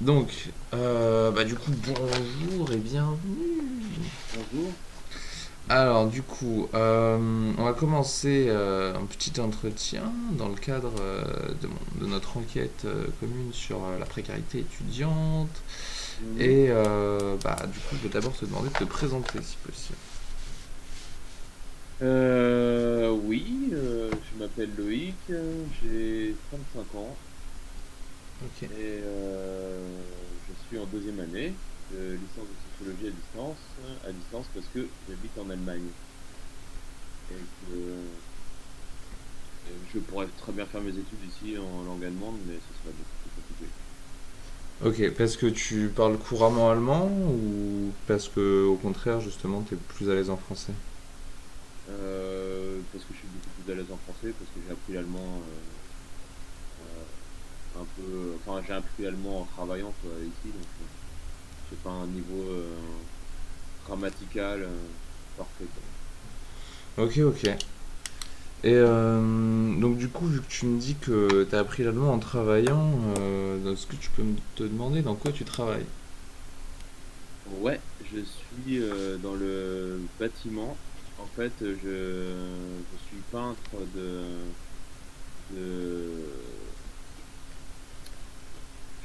Donc, du coup, bonjour et bienvenue. Bonjour. Alors, du coup, on va commencer un petit entretien dans le cadre de notre enquête commune sur la précarité étudiante. Mhm. Et du coup, je vais d'abord te demander de te présenter si possible. Oui, je m'appelle Loïc, j'ai 35 ans Ok. et je suis en deuxième année de licence de sociologie à distance parce que j'habite en Allemagne et que je pourrais très bien faire mes études ici en langue allemande, mais ce serait beaucoup plus compliqué. Ok, parce que tu parles couramment allemand ou parce que, au contraire, justement, tu es plus à l'aise en français? Parce que je suis beaucoup plus à l'aise en français, parce que j'ai appris l'allemand euh, un peu, enfin j'ai appris l'allemand en travaillant quoi, ici, donc j'ai pas un niveau grammatical parfait quoi. Ok, ok. Et donc du coup, vu que tu me dis que tu as appris l'allemand en travaillant, est-ce que tu peux te demander dans quoi tu travailles? Ouais, je suis dans le bâtiment. En fait, je suis peintre de...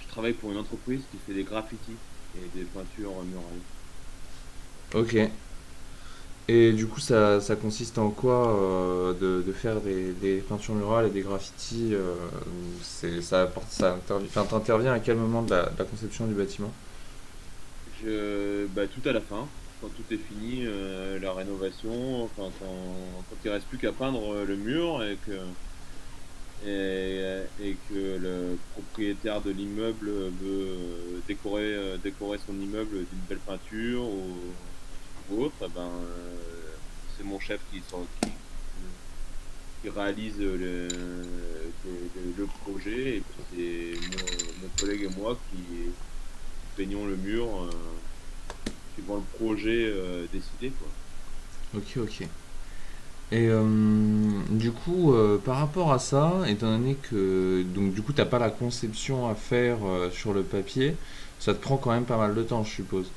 Je travaille pour une entreprise qui fait des graffitis et des peintures murales. Ok. Et du coup, ça consiste en quoi de faire des peintures murales et des graffitis enfin, t'interviens à quel moment de la conception du bâtiment? Tout à la fin, quand tout est fini, la rénovation, enfin quand il reste plus qu'à peindre le mur et que le propriétaire de l'immeuble veut décorer son immeuble d'une belle peinture ou autre, eh ben, c'est mon chef qui réalise le projet et puis c'est mon collègue et moi qui peignons le mur suivant le projet décidé, quoi. Ok, ok. Et du coup, par rapport à ça, étant donné que donc du coup t'as pas la conception à faire sur le papier, ça te prend quand même pas mal de temps, je suppose.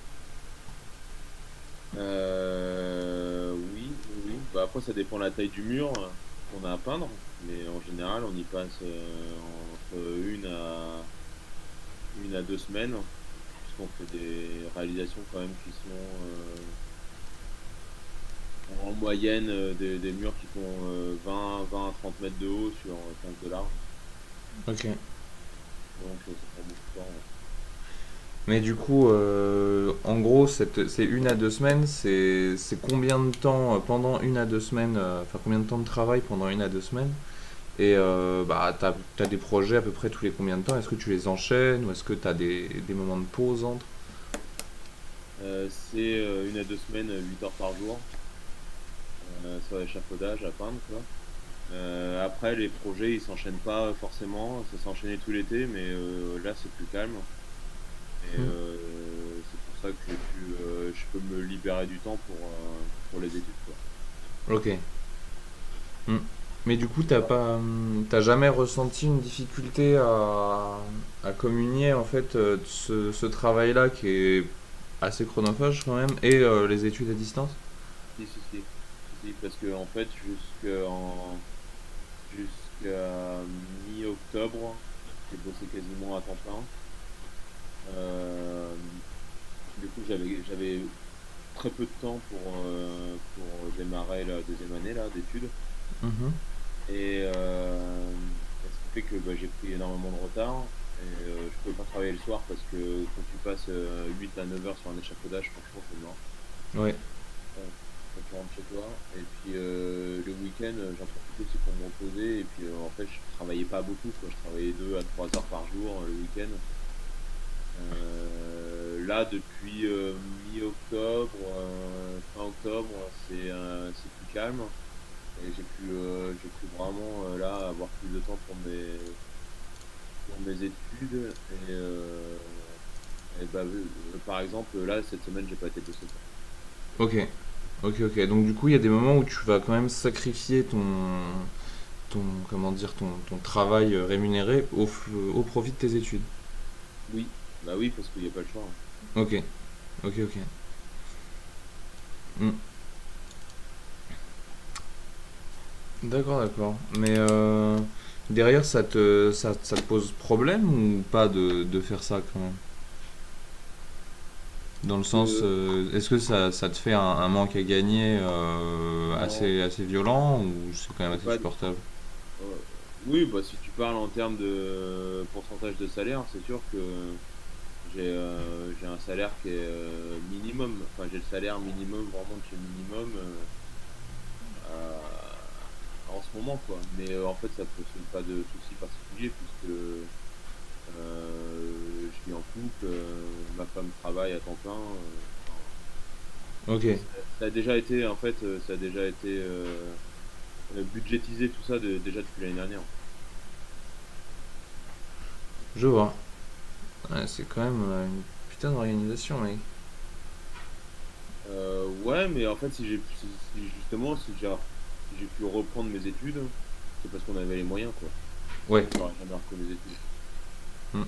Oui, oui, oui. Bah, après, ça dépend de la taille du mur qu'on a à peindre, mais en général, on y passe entre 1 à 2 semaines, puisqu'on fait des réalisations quand même qui sont en moyenne des murs qui font 20 à 30 mètres de haut sur 15 de large. Ok. Donc, ça prend beaucoup de temps. Ouais. Mais du coup, en gros, c'est 1 à 2 semaines, c'est combien de temps pendant 1 à 2 semaines, enfin combien de temps de travail pendant 1 à 2 semaines? Et t'as des projets à peu près tous les combien de temps? Est-ce que tu les enchaînes ou est-ce que t'as des moments de pause entre? C'est 1 à 2 semaines, 8 heures par jour sur l'échafaudage à peindre, quoi. Après, les projets, ils s'enchaînent pas forcément. Ça s'est enchaîné tout l'été, mais là, c'est plus calme. Et Hmm. c'est pour ça que je peux me libérer du temps pour les études, quoi. Ok. Hmm. Mais du coup, Et toi? t'as jamais ressenti une difficulté à communier en fait ce travail-là qui est assez chronophage quand même et les études à distance? Si, si, si. Si, si, parce que en fait, jusqu'à mi-octobre, j'ai bossé quasiment à temps plein. Euh, du coup, j'avais très peu de temps pour démarrer la deuxième année là d'études. Mhm. Et ce qui fait que bah, j'ai pris énormément de retard. Et je pouvais pas travailler le soir parce que quand tu passes 8 à 9 heures sur un échafaudage, franchement, c'est mort. Ouais. Euh, Quand tu rentres chez toi. Et puis le week-end, j'en profitais aussi pour me reposer. Et puis en fait, je travaillais pas beaucoup, quoi. Je travaillais 2 à 3 heures par jour le week-end. Là, depuis mi-octobre, fin octobre, c'est plus calme. Et j'ai pu vraiment là avoir plus de temps pour mes études. Par exemple, là, cette semaine, j'ai pas été bosser, quoi. Ok. Ok, ok. Donc du coup, il y a des moments où tu vas quand même sacrifier ton comment dire, ton travail rémunéré au profit de tes études. Oui, Bah oui, parce qu'il n'y a pas le choix. Ok, ok, ok. Hmm. D'accord, d'accord. Mais derrière, ça te pose problème ou pas de faire ça quand même? Dans le sens, De... est-ce que ça te fait un manque à gagner Non, assez violent ou c'est quand même c'est assez pas. supportable? euh, Oui, bah si tu parles en termes de pourcentage de salaire, c'est sûr que j'ai un salaire qui est minimum. Enfin, j'ai le salaire minimum vraiment de chez minimum en ce moment, quoi. Mais en fait, ça pose pas de souci particulier puisque je vis en couple, ma femme travaille à temps plein. Enfin, Ok, ça a déjà été, en fait, ça a déjà été budgétisé tout ça déjà depuis l'année dernière. je vois. Ouais, c'est quand même une putain d'organisation, mec. Ouais, mais en fait, justement, si j'ai pu reprendre mes études, c'est parce qu'on avait les moyens, quoi. Ouais, Sinon, j'aurais jamais repris mes études. hmm,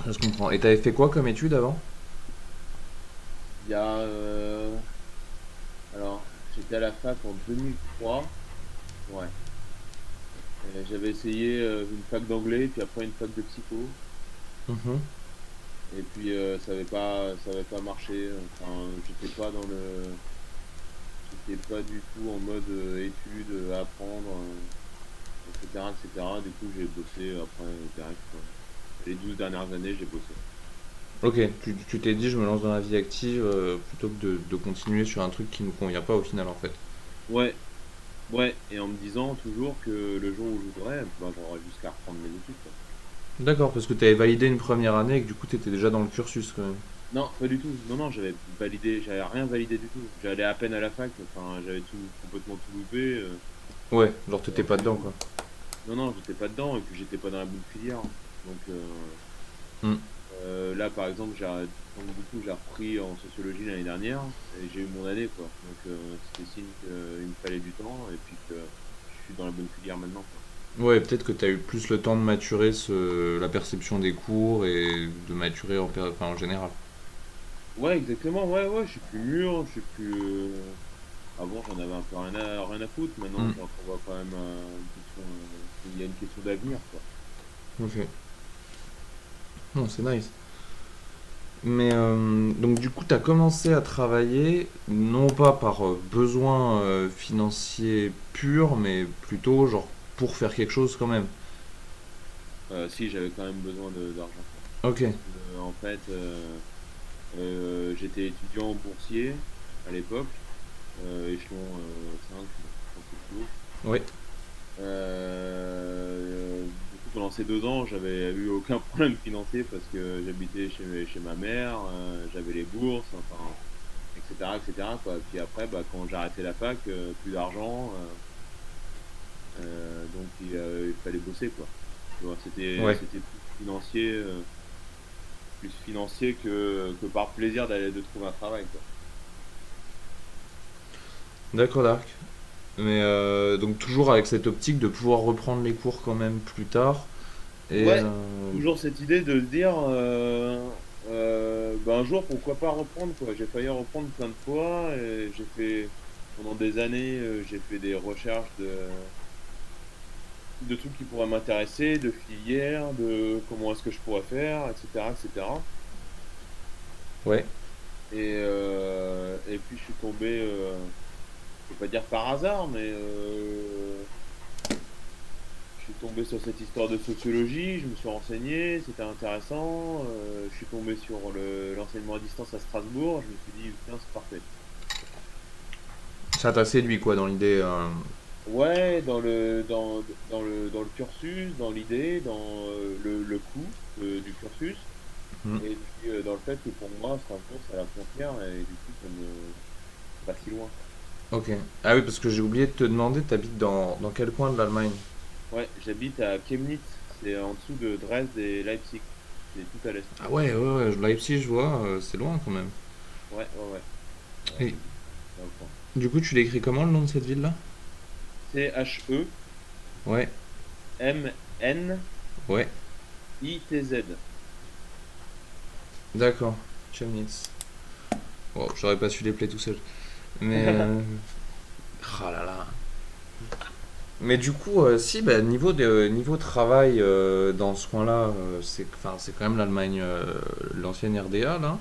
ça se comprend. Et t'avais fait quoi comme étude avant? Il y a, alors, j'étais à la fac en 2003. Ouais. J'avais essayé une fac d'anglais, puis après une fac de psycho. Mhm. Et puis ça avait pas marché. Enfin, j'étais pas du tout en mode études, apprendre, etc., etc. Du coup, j'ai bossé après direct, quoi. Les 12 dernières années, j'ai bossé. Ok, tu t'es dit je me lance dans la vie active plutôt que de continuer sur un truc qui ne me convient pas au final en fait. Ouais, ouais. Et en me disant toujours que le jour où je voudrais, ben, j'aurais jusqu'à reprendre mes études, quoi. D'accord, parce que t'avais validé une première année et que du coup t'étais déjà dans le cursus quand même. Non, pas du tout. Non, non, j'avais rien validé du tout. J'allais à peine à la fac. Enfin, j'avais complètement tout loupé. Ouais, genre t'étais En pas plus, dedans quoi. non, non, j'étais pas dedans et puis j'étais pas dans la bonne filière. Donc Hmm. là, par exemple, donc, du coup, j'ai repris en sociologie l'année dernière et j'ai eu mon année, quoi. Donc c'était signe qu'il me fallait du temps et puis que je suis dans la bonne filière maintenant, quoi. Ouais, peut-être que t'as eu plus le temps de maturer la perception des cours et de maturer enfin, en général. Ouais, exactement. Ouais, ouais, je suis plus mûr, je suis plus. Avant, j'en avais un peu rien à foutre. Maintenant, Hmm. j'entrevois quand même une question. Il y a une question d'avenir, quoi. Ok. Non, c'est nice. Mais donc du coup, tu as commencé à travailler non pas par besoin financier pur, mais plutôt genre pour faire quelque chose quand même. Si, j'avais quand même besoin d'argent, quoi. Ok, Parce que, en fait, j'étais étudiant boursier à l'époque, échelon 5, bon, je pense que c'est plus haut. oui, Du coup, pendant ces 2 ans, j'avais eu aucun problème financier parce que j'habitais chez ma mère, j'avais les bourses, enfin, etc., etc., quoi. Puis après, bah, quand j'ai arrêté la fac, plus d'argent, donc il fallait bosser, quoi. Tu vois, ouais, c'était plus financier que par plaisir de trouver un travail, quoi. d'accord, Dark. Mais donc toujours avec cette optique de pouvoir reprendre les cours quand même plus tard. Et Ouais, toujours cette idée de se dire, bah, un jour, pourquoi pas reprendre, quoi. J'ai failli reprendre plein de fois, et pendant des années, j'ai fait des recherches de trucs qui pourraient m'intéresser, de filières, de comment est-ce que je pourrais faire, etc., etc. ouais, Et puis je suis tombé, je vais pas dire par hasard, mais je suis tombé sur cette histoire de sociologie, je me suis renseigné, c'était intéressant. Je suis tombé sur l'enseignement à distance à Strasbourg, je me suis dit, putain, c'est parfait. ça t'a séduit quoi dans l'idée. Ouais, dans le cursus, dans l'idée, dans le coût du cursus, Hmm. et puis dans le fait que pour moi, Strasbourg, c'est à la frontière, et du coup, c'est pas si loin, quoi. Ok. Ah oui, parce que j'ai oublié de te demander, t'habites dans quel coin de l'Allemagne? Ouais, j'habite à Chemnitz, c'est en dessous de Dresde et Leipzig, c'est tout à l'est. Ah ouais, ouais, ouais, Leipzig, je vois, c'est loin quand même. Ouais, ouais, ouais, ouais, Et c'est dans le coin. du coup, tu l'écris comment le nom de cette ville-là? CHE Ouais. MNITZ. Ouais, ITZ. d'accord. Chemnitz. Bon, j'aurais pas su les play tout seul. Mais. Ah là là. Mais du coup, si, bah, niveau travail dans ce coin-là, enfin, c'est quand même l'Allemagne, l'ancienne RDA, là.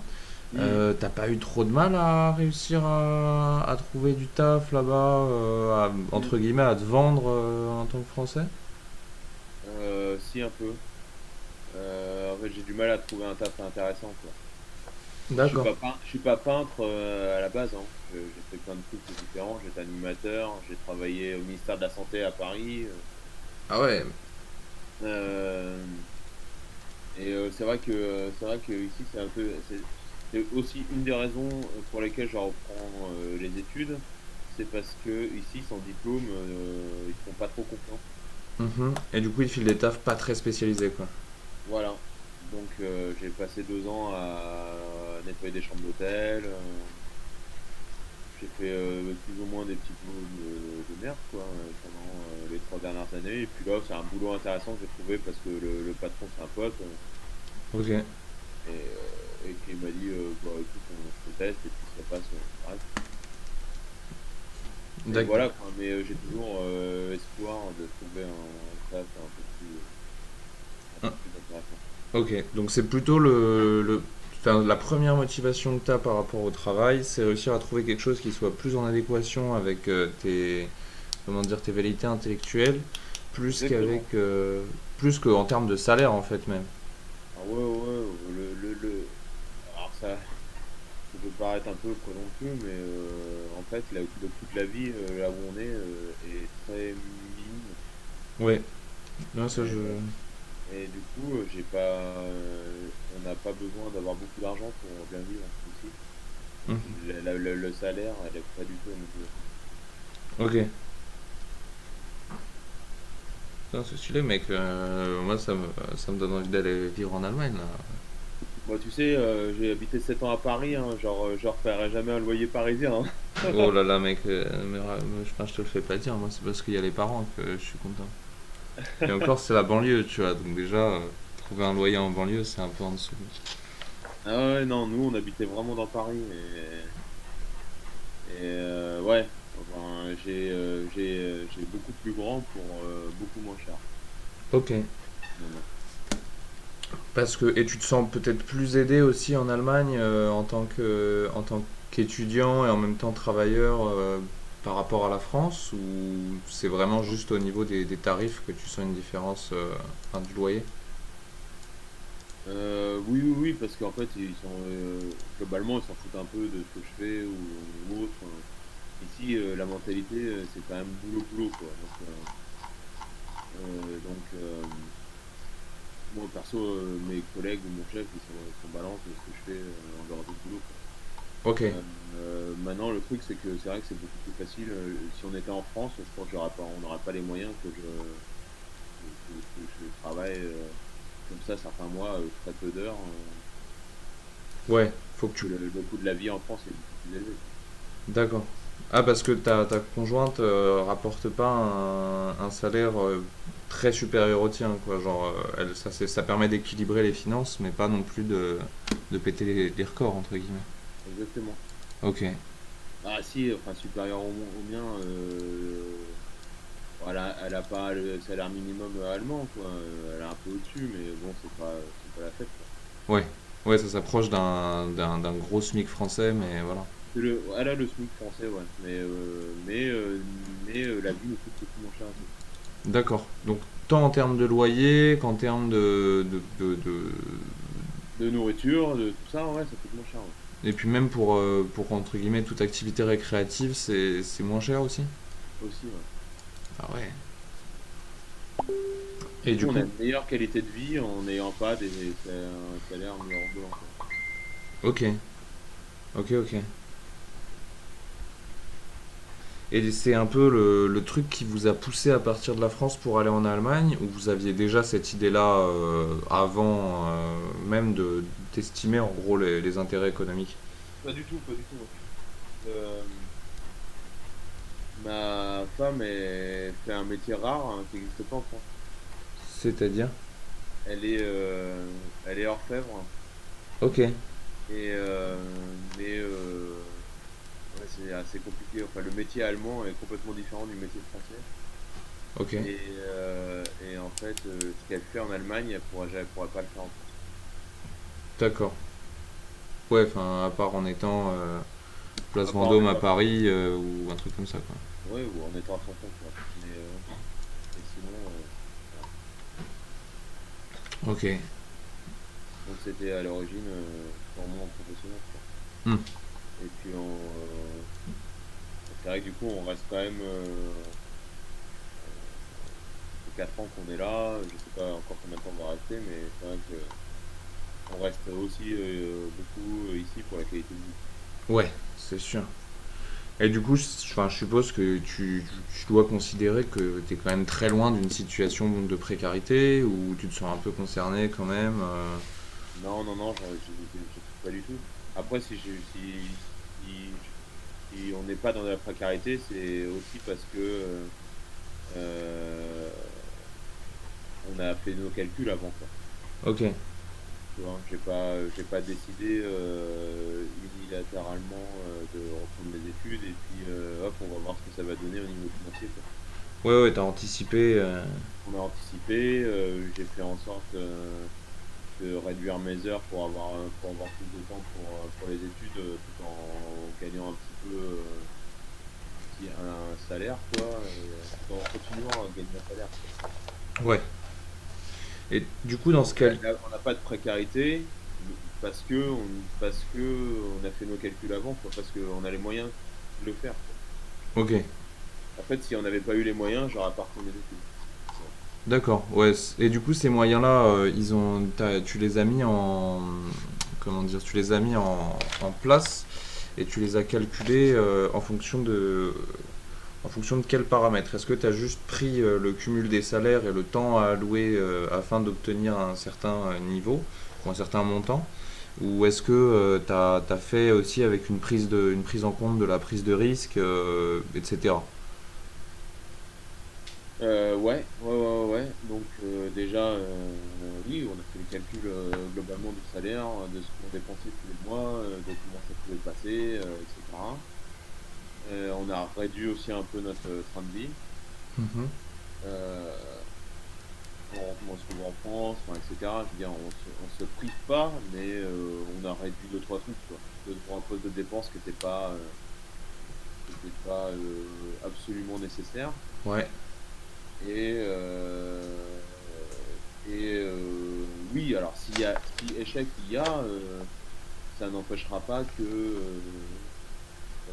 Hmm. T'as pas eu trop de mal à réussir à trouver du taf là-bas, Hmm. entre guillemets, à te vendre en tant que Français? Si, un peu. En fait, j'ai du mal à trouver un taf intéressant, quoi. D'accord. Je suis pas peintre à la base, hein. J'ai fait plein de trucs différents. J'étais animateur, j'ai travaillé au ministère de la Santé à Paris. Ah ouais, Euh, c'est vrai que ici c'est aussi une des raisons pour lesquelles je reprends les études, c'est parce que ici sans diplôme ils font pas trop confiance. mhm. Et du coup, il file des tafs pas très spécialisés, quoi. Voilà. Donc j'ai passé 2 ans à nettoyer des chambres d'hôtel. J'ai fait plus ou moins des petits boulots de merde quoi pendant les 3 dernières années. Et puis là c'est un boulot intéressant que j'ai trouvé parce que le patron c'est un pote. Ok. Et qui m'a dit bah écoute je te teste et puis si ça passe on arrête. Et D'accord. voilà quoi, mais j'ai toujours espoir de trouver un taf un peu plus intéressant. Ok, donc c'est plutôt enfin, la première motivation que tu as par rapport au travail, c'est réussir à trouver quelque chose qui soit plus en adéquation avec comment dire, tes velléités intellectuelles, plus Exactement. plus qu'en termes de salaire en fait même. Ah ouais ouais alors ça peut paraître un peu présomptueux mais en fait le coût de la vie là où on est très minime. Ouais, non, ça je. Et, et du coup j'ai pas on n'a pas besoin d'avoir beaucoup d'argent pour bien vivre ici. Mhm. Le salaire elle est pas du tout à nous. Ok, non, c'est stylé mec. Moi ça me donne envie d'aller vivre en Allemagne là. Bon, tu sais, j'ai habité 7 ans à Paris, hein, genre, je repaierai jamais un loyer parisien, hein. Oh là là mec, enfin, je te le fais pas dire, moi c'est parce qu'il y a les parents que je suis content. Et encore c'est la banlieue tu vois, donc déjà trouver un loyer en banlieue c'est un peu en dessous. Ah ouais, non, nous, on habitait vraiment dans Paris, ouais, enfin, j'ai beaucoup plus grand pour beaucoup moins cher, Ok. maintenant. Et tu te sens peut-être plus aidé aussi en Allemagne en tant qu'étudiant et en même temps travailleur par rapport à la France ou c'est vraiment juste au niveau des tarifs que tu sens une différence enfin, du loyer? Oui, oui, oui, parce qu'en fait, globalement, ils s'en foutent un peu de ce que je fais ou autre, hein. Ici, la mentalité, c'est quand même boulot, boulot, quoi. Donc, moi, perso, mes collègues ou mon chef, ils sont balance de ce que je fais en dehors du boulot, quoi. Ok, Maintenant, le truc, c'est que c'est vrai que c'est beaucoup plus facile. Si on était en France, je pense on n'aurait pas les moyens que je travaille comme ça certains mois, très peu d'heures, ouais, faut que parce que tu. le coût de la vie en France est beaucoup plus élevé, quoi. D'accord. Ah, parce que ta conjointe rapporte pas un salaire très supérieur au tien, quoi. Genre, ça permet d'équilibrer les finances, mais pas non plus de péter les records, entre guillemets. Exactement. Ok. Ah si, enfin supérieur au mien, elle a pas le salaire minimum allemand, quoi. Elle est un peu au-dessus, mais bon, c'est pas la fête, quoi. Ouais, ouais, ça s'approche d'un gros SMIC français, mais voilà. Elle a le SMIC français, ouais, mais la vie nous coûte beaucoup moins cher ici. D'accord. Donc, tant en termes de loyer qu'en termes De nourriture, de tout ça, ouais, ça coûte moins cher, ouais. Et puis même pour, entre guillemets, toute activité récréative, c'est moins cher aussi? Aussi, ouais. Ah ouais. Du Et du coup, on a coup, une meilleure qualité de vie en n'ayant pas un salaire mirobolant, quoi. ok, ok, ok. Et c'est un peu le truc qui vous a poussé à partir de la France pour aller en Allemagne, ou vous aviez déjà cette idée-là avant même d'estimer en gros les intérêts économiques? Pas du tout, pas du tout. Euh, Ma femme fait un métier rare hein, qui n'existe pas en France. C'est-à-dire? elle est, euh, elle est orfèvre. Ok, Et, mais ouais, c'est assez compliqué. Enfin, le métier allemand est complètement différent du métier français. ok, Et en fait, ce qu'elle fait en Allemagne, elle pourrait pas le faire en France. d'accord. Ouais, enfin, à part en étant Place À part en Vendôme à étant à son compte. Paris ou un truc comme ça, quoi. Ouais, ou en étant à son compte, quoi. Mais sinon, voilà. Ok. Donc c'était à l'origine purement professionnel, quoi. Hmm. Et puis c'est vrai que du coup, on reste quand même. Ça fait 4 ans qu'on est là. Je sais pas encore combien de temps on va rester, mais c'est vrai que on reste aussi beaucoup ici pour la qualité de vie. Ouais, c'est sûr. Et du coup, enfin, je suppose que tu dois considérer que tu es quand même très loin d'une situation de précarité ou tu te sens un peu concerné quand même. Non, non, non, je trouve pas du tout. Après, si, si on n'est pas dans la précarité, c'est aussi parce que euh, on a fait nos calculs avant, quoi. Ok, Tu vois, j'ai pas décidé unilatéralement de reprendre mes études et puis hop, on va voir ce que ça va donner au niveau financier, quoi. ouais, ouais, t'as anticipé. On a anticipé, j'ai fait en sorte de réduire mes heures pour avoir plus de temps pour les études tout en gagnant un petit peu un salaire, quoi, et tout en continuant à gagner un salaire, quoi. Ouais. Et du coup, dans ce cas. On n'a pas de précarité parce que on a fait nos calculs avant, quoi, parce qu'on a les moyens de le faire, quoi. Ok, En fait, si on n'avait pas eu les moyens, j'aurais pas repris mes études. Voilà. d'accord. Ouais. Et du coup, ces moyens-là, tu les as mis en. Comment dire? Tu les as mis en place et tu les as calculés en fonction de quels paramètres? Est-ce que tu as juste pris le cumul des salaires et le temps à allouer afin d'obtenir un certain niveau ou un certain montant? Ou est-ce que tu as fait aussi avec une prise en compte de la prise de risque, etc. Ouais. Donc déjà, oui, on a fait les calculs globalement du salaire, de ce qu'on dépensait tous les mois, de comment ça pouvait passer, etc. On a réduit aussi un peu notre train de vie. Mhm. Euh, on se trouve en France, enfin, etc. Je veux dire, on se prive pas, mais on a réduit deux, trois trucs, quoi. Deux, trois postes de dépenses qui étaient pas absolument nécessaires. Ouais, Et, oui, alors si échec il y a, ça n'empêchera pas que,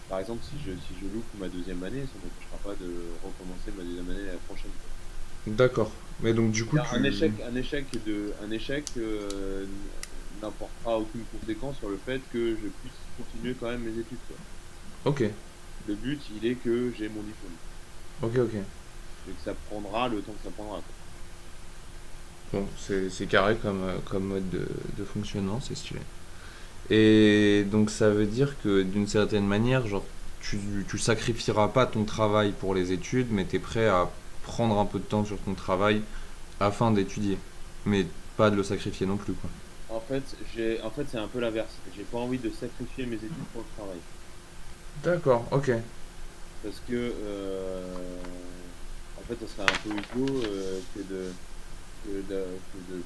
par exemple, si je loupe ma deuxième année, ça n'empêchera pas de recommencer ma deuxième année l'année prochaine, quoi. d'accord. Mais donc du coup, tu. Un échec n'apportera aucune conséquence sur le fait que je puisse continuer quand même mes études, quoi. Ok, Le but, il est que j'ai mon diplôme ok, ok. et que ça prendra le temps que ça prendra, quoi. Bon, c'est carré comme mode de fonctionnement, c'est stylé. Et donc ça veut dire que d'une certaine manière, genre, tu sacrifieras pas ton travail pour les études, mais tu es prêt à prendre un peu de temps sur ton travail afin d'étudier. Mais pas de le sacrifier non plus, quoi. En fait, c'est un peu l'inverse. J'ai pas envie de sacrifier mes études pour le travail. D'accord, ok. Parce que, en fait, ça serait un peu idiot que de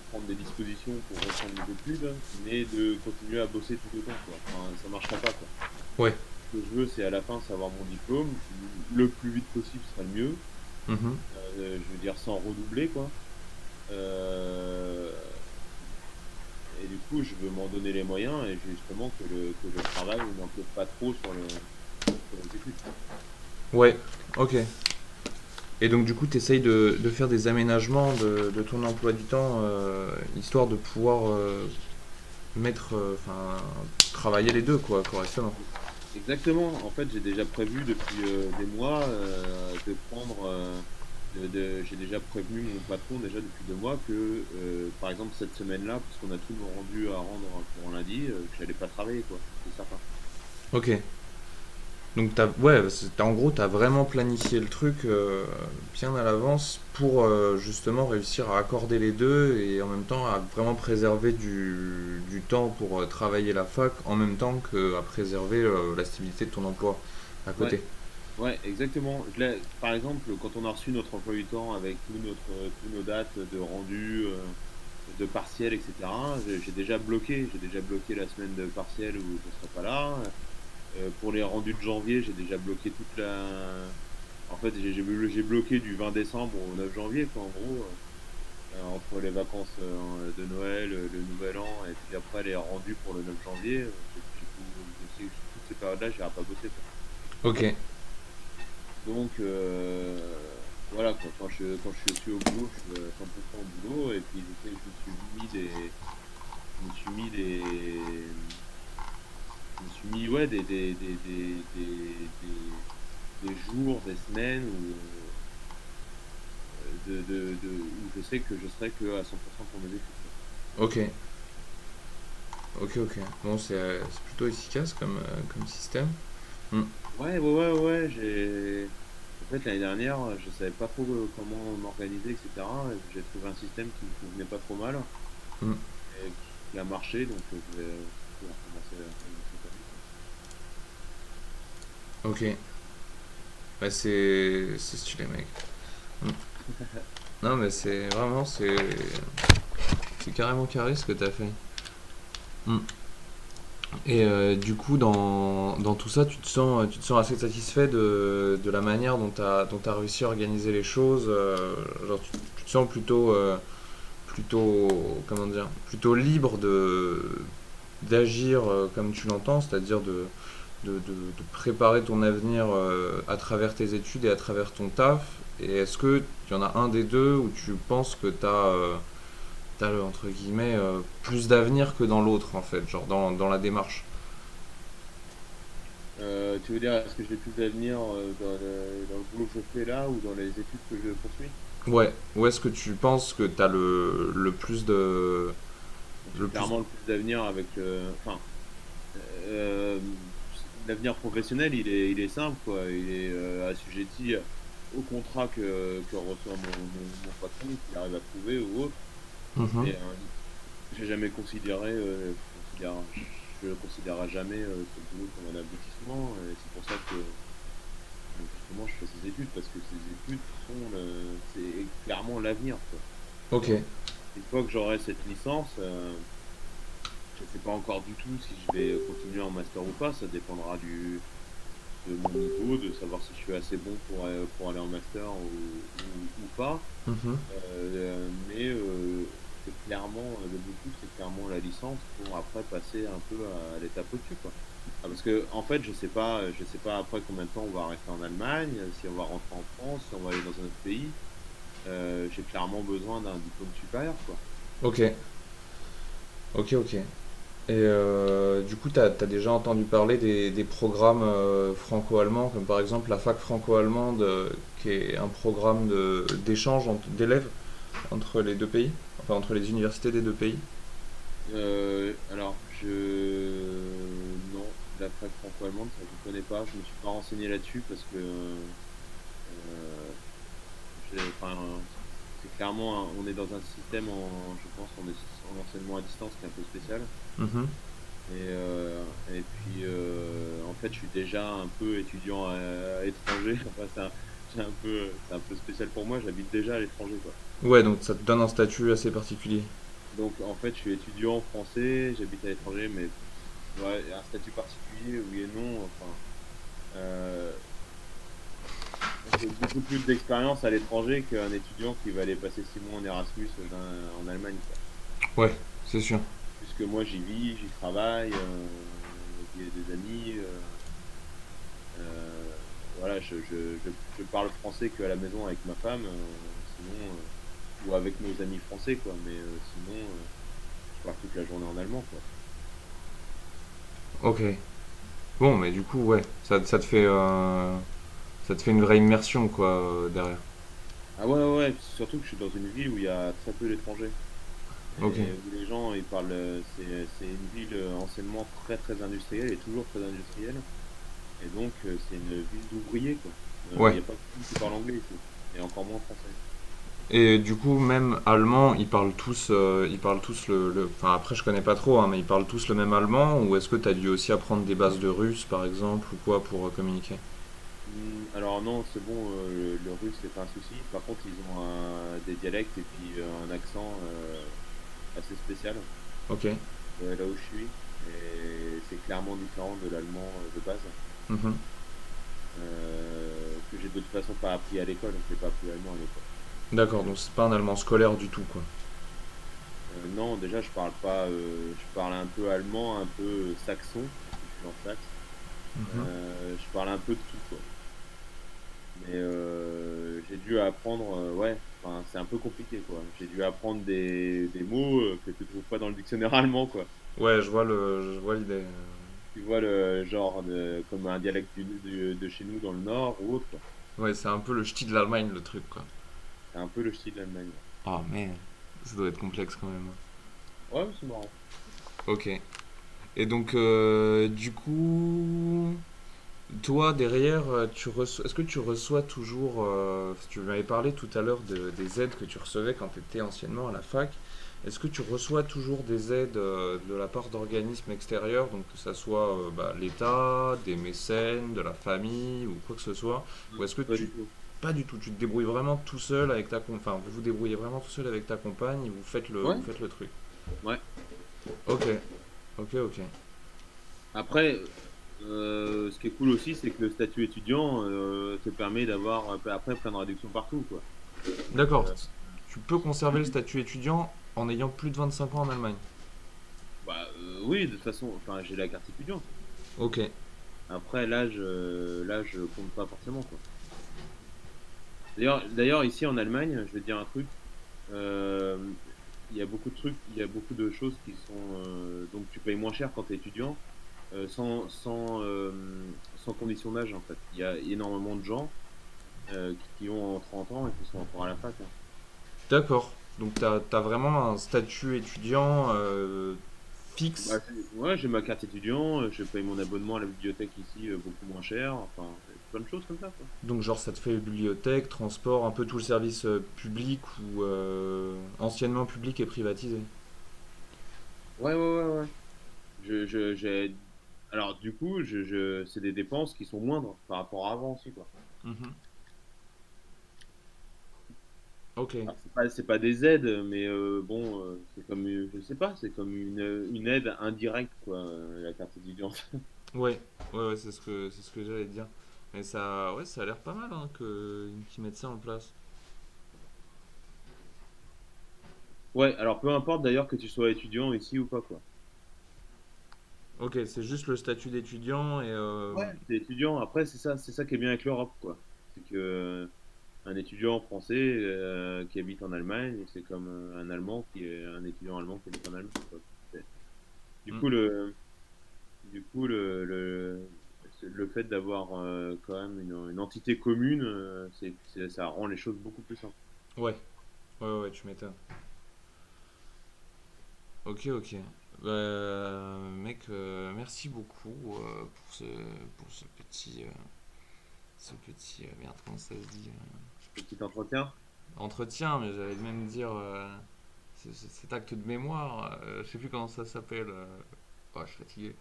prendre des dispositions pour reprendre mes études, mais de continuer à bosser tout autant, quoi. Enfin, ça marcherait pas, quoi. Ouais. Ce que je veux, c'est à la fin savoir mon diplôme. Le plus vite possible serait le mieux. Mhm. Je veux dire, sans redoubler, quoi. Euh, et du coup, je veux m'en donner les moyens et justement que le travail ne m'empiète pas trop sur les études, quoi. Ouais, ok. Et donc du coup, tu essayes de faire des aménagements de ton emploi du temps, histoire de pouvoir enfin, travailler les deux, quoi, correctement. Exactement. En fait, j'ai déjà prévu depuis des mois de prendre. J'ai déjà prévenu mon patron déjà depuis 2 mois que, par exemple, cette semaine-là, puisqu'on a tout le rendu à rendre pour lundi, que j'allais pas travailler, quoi. C'est certain. Ok. Donc en gros, t'as vraiment planifié le truc bien à l'avance pour justement réussir à accorder les deux et en même temps à vraiment préserver du temps pour travailler la fac en même temps que à préserver la stabilité de ton emploi à Ouais, côté. ouais, exactement. Par exemple, quand on a reçu notre emploi du temps avec tous nos dates de rendu, de partiel, etc., j'ai déjà bloqué la semaine de partiel où je serai pas là. Pour les rendus de janvier, j'ai déjà bloqué toute la. En fait, j'ai bloqué du 20 décembre au 9 janvier, quoi, en gros, entre les vacances de Noël, le Nouvel An, et puis après les rendus pour le 9 janvier. Toutes ces périodes-là, j'irai pas bosser, quoi. Ok, Donc, voilà, quoi. Quand je suis au boulot, je suis 100% au boulot, et puis je sais que je me suis mis je me suis mis, ouais, des jours, des semaines où je sais que je serai que à 100% pour mes études, quoi. ok, ok. Bon, c'est plutôt efficace comme système. Hmm. Ouais, ouais, ouais, ouais, En fait, l'année dernière, je savais pas trop comment m'organiser, etc. Et j'ai trouvé un système qui me convenait pas trop mal Hmm. et qui a marché, donc je vais recommencer cette année, quoi. Ok, bah, c'est stylé, mec. Hmm. Non, mais c'est carrément carré ce que t'as fait. Hmm. Et du coup, dans tout ça, tu te sens assez satisfait de la manière dont tu as réussi à organiser les choses. Genre, tu te sens plutôt, comment dire, plutôt libre d'agir comme tu l'entends, c'est-à-dire de préparer ton avenir à travers tes études et à travers ton taf. Et est-ce que il y en a un des deux où tu penses que t'as entre guillemets plus d'avenir que dans l'autre en fait, genre dans la démarche? Tu veux dire, est-ce que j'ai plus d'avenir dans le boulot que je fais là ou dans les études que je poursuis? Ouais, où est-ce que tu penses que tu as le plus de. J'ai Le plus. clairement le plus d'avenir avec. Enfin, euh, l'avenir professionnel, il est simple, quoi. Il est assujetti au contrat que reçoit mon patron, qu'il arrive à trouver ou autre. Mhm. Mais j'ai jamais considéré, je considérerai jamais ce boulot comme un aboutissement. Et c'est pour ça que justement je fais ces études, parce que ces études c'est clairement l'avenir, quoi. Ok, Une fois que j'aurai cette licence, je ne sais pas encore du tout si je vais continuer en master ou pas. Ça dépendra de mon niveau, de savoir si je suis assez bon pour aller en master ou pas. mhm. C'est clairement, l'objectif, c'est clairement la licence pour après passer un peu à l'étape au-dessus, quoi. Ah, parce que, en fait, je sais pas après combien de temps on va rester en Allemagne, si on va rentrer en France, si on va aller dans un autre pays. J'ai clairement besoin d'un diplôme supérieur, quoi. Ok, ok. Et du coup, t'as déjà entendu parler des programmes franco-allemands, comme par exemple la fac franco-allemande, qui est un programme d'échange d'élèves entre les deux pays, enfin entre les universités des deux pays. Non, la fac franco-allemande, ça je connais pas. Je me suis pas renseigné là-dessus parce que euh, enfin, c'est clairement, on est dans un système je pense, on est en enseignement à distance qui est un peu spécial. Mhm. Et puis, en fait, je suis déjà un peu étudiant à l'étranger. Enfin, c'est un peu spécial pour moi. J'habite déjà à l'étranger, quoi. Ouais, donc ça te donne un statut assez particulier. Donc, en fait, je suis étudiant français, j'habite à l'étranger, mais ouais, un statut particulier, oui et non. Enfin, euh, j'ai beaucoup plus d'expérience à l'étranger qu'un étudiant qui va aller passer 6 mois en Erasmus en Allemagne, quoi. Ouais, c'est sûr. Puisque moi, j'y vis, j'y travaille, j'y ai des amis. Voilà, je parle français qu'à la maison avec ma femme, ou avec nos amis français, quoi. Mais sinon, je parle toute la journée en allemand, quoi. Ok. Bon, mais du coup, ouais, ça te fait une vraie immersion, quoi, derrière. Ah ouais, ouais, ouais, puis surtout que je suis dans une ville où il y a très peu d'étrangers. Ok. Et où les gens, ils parlent. C'est une ville anciennement très, très industrielle et toujours très industrielle. Et donc, c'est une ville d'ouvriers, quoi. Il Ouais. n'y a pas de monde qui parle anglais ici. Et encore moins français. Et du coup, même allemand, ils parlent tous Enfin, après, je connais pas trop, hein, mais ils parlent tous le même allemand, ou est-ce que tu as dû aussi apprendre des bases de russe, par exemple, ou quoi, pour communiquer? Alors non, c'est bon, le russe, c'est pas un souci. Par contre, ils ont des dialectes et puis un accent assez spécial Ok. là où je suis. Et c'est clairement différent de l'allemand de base, Mhm. que j'ai de toute façon pas appris à l'école. Je n'ai pas appris l'allemand à l'école. D'accord, donc c'est pas un allemand scolaire du tout, quoi. Non, déjà, je parle pas. Je parle un peu allemand, un peu saxon, parce que je suis en Saxe. Mhm. Je parle un peu de tout, quoi. Mais j'ai dû apprendre, ouais, enfin, c'est un peu compliqué, quoi. J'ai dû apprendre des mots que tu trouves pas dans le dictionnaire allemand, quoi. Ouais, je vois l'idée. Tu vois, le genre comme un dialecte de chez nous dans le nord ou autre, quoi. Ouais, c'est un peu le ch'ti de l'Allemagne, le truc, quoi. C'est un peu le style de l'Allemagne. Oh, man. Ça doit être complexe, quand même. Ouais, ouais, c'est marrant. Ok. Et donc, du coup, toi, derrière, est-ce que tu reçois toujours, tu m'avais parlé tout à l'heure des aides que tu recevais quand tu étais anciennement à la fac. Est-ce que tu reçois toujours des aides de la part d'organismes extérieurs, donc que ça soit bah, l'État, des mécènes, de la famille ou quoi que ce soit? Ou est-ce que Pas du tout. pas du tout, tu te débrouilles vraiment tout seul avec enfin, vous vous débrouillez vraiment tout seul avec ta compagne et Ouais, vous faites le truc. ouais. Ok, ok, ok. Après, ce qui est cool aussi, c'est que le statut étudiant te permet d'avoir après plein de réductions partout, quoi. Donc, D'accord, tu peux conserver le statut étudiant en ayant plus de 25 ans en Allemagne. bah, oui, de toute façon, enfin, j'ai la carte étudiante. Ok, Après, l'âge compte pas forcément, quoi. D'ailleurs, ici en Allemagne, je vais te dire un truc. euh, il y a beaucoup de trucs, il y a beaucoup de choses qui sont donc tu payes moins cher quand tu es étudiant, sans condition d'âge en fait. Il y a énormément de gens qui ont 30 ans et qui sont encore à la fac, hein. d'accord. Donc t'as vraiment un statut étudiant Bah, fixe. ouais, j'ai ma carte étudiant, je paye mon abonnement à la bibliothèque ici beaucoup moins cher. Enfin, plein de choses comme ça, quoi. Donc genre ça te fait bibliothèque, transport, un peu tout le service public ou anciennement public et privatisé. Ouais, ouais, ouais, ouais. J'ai... Alors, du coup, c'est des dépenses qui sont moindres par rapport à avant aussi, quoi. Mhm. Ok. Alors, c'est pas des aides, mais bon, c'est comme, je sais pas, c'est comme une aide indirecte, quoi, la carte étudiante. Ouais, ouais, c'est ce que j'allais te dire. Mais ça, ouais, ça a l'air pas mal hein, qu'ils mettent ça en place. Ouais, alors peu importe d'ailleurs que tu sois étudiant ici ou pas, quoi. Ok, c'est juste le statut d'étudiant et Ouais. T'es étudiant, après, c'est ça qui est bien avec l'Europe, quoi. C'est que un étudiant français qui habite en Allemagne, c'est comme un Allemand qui est un étudiant allemand qui habite en Allemagne, quoi. C'est- Du hmm, coup, le fait d'avoir quand même une entité commune, ça rend les choses beaucoup plus simples. ouais, ouais, tu m'étonnes. Ok, ok. Mec, merci beaucoup pour ce petit, merde, comment ça se dit Petit entretien. entretien, mais j'allais même dire cet acte de mémoire, je sais plus comment ça s'appelle. Oh, je suis fatigué.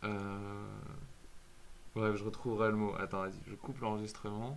Euh, Bref, je retrouverai le mot. Attends, vas-y, je coupe l'enregistrement.